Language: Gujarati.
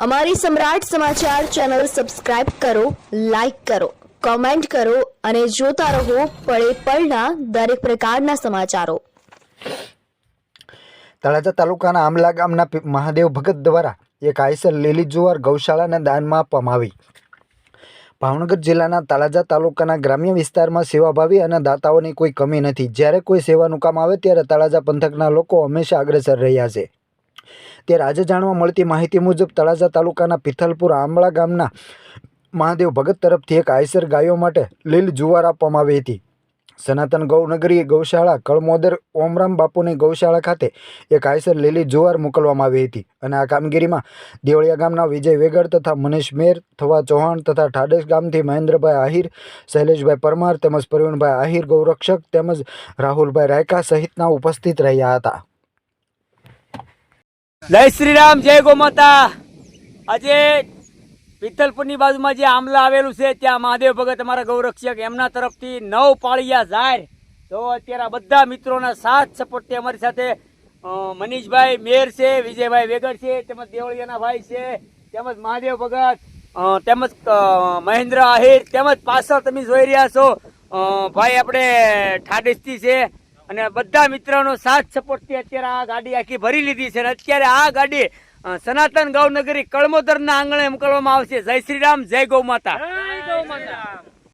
અમારી સમ્રાટ સમાચાર ચેનલ સબસ્ક્રાઇબ કરો, લાઈક કરો, કોમેન્ટ કરો અને જોતા રહો પળે પળના દરેક પ્રકારના સમાચારો। તળાજા તાલુકાના આંબલા ગામના મહાદેવ ભગત દ્વારા એક આઈસર લીલી જુવાર ગૌશાળાને દાનમાં આપવામાં આવી। ભાવનગર જિલ્લાના તળાજા તાલુકાના ગ્રામ્ય વિસ્તારમાં સેવાભાવી અને દાતાઓની કોઈ કમી નથી। જ્યારે કોઈ સેવાનું કામ આવે ત્યારે તળાજા પંથકના લોકો હંમેશા અગ્રેસર રહ્યા છે। ત્યારે આજે જાણવા મળતી માહિતી મુજબ તળાજા તાલુકાના પિથલપુર આંબળા ગામના મહાદેવ ભગત તરફથી એક આઈસર ગાયો માટે લીલી જુવાર આપવામાં આવી હતી। સનાતન ગૌનગરી ગૌશાળા કળમોદર ઓમરામ બાપુની ગૌશાળા ખાતે એક આઈસર લીલી જુવાર મોકલવામાં આવી હતી અને આ કામગીરીમાં દેવળિયા ગામના વિજય વેગડ તથા મનીષ મેર, થવા ચૌહાણ તથા ઠાડેસ ગામથી મહેન્દ્રભાઈ આહિર, શૈલેષભાઈ પરમાર તેમજ પ્રવીણભાઈ આહિર ગૌરક્ષક તેમજ રાહુલભાઈ રાયકા સહિતના ઉપસ્થિત રહ્યા હતા। જય શ્રી રામ, જય ગૌ માતા। આજે પિથલપુરની બાજુમાં જે આંબલા આવેલું છે ત્યાં મહાદેવ ભગત અમારા ગૌરક્ષક એમના તરફથી 9 પાળિયા જાહેર તો અત્યારે બધા મિત્રોના સાથ સપોર્ટથી અમારી સાથે મનીષભાઈ મેર છે, વિજયભાઈ વેગડ છે, તેમજ દેવળિયાના ભાઈ છે, તેમજ મહાદેવ ભગત, તેમજ મહેન્દ્ર આહિર, તેમજ પાછળ તમે જોઈ રહ્યા છો ભાઈ આપણે ઠાડેસથી છે અને બધા મિત્રોનો સાથ સપોર્ટથી અત્યારે આ ગાડી આખી ભરી લીધી છે અને અત્યારે આ ગાડી સનાતન ગૌનગરી કળમોદરના આંગણે મોકલવામાં આવશે। જય શ્રી રામ, જય ગૌ માતા।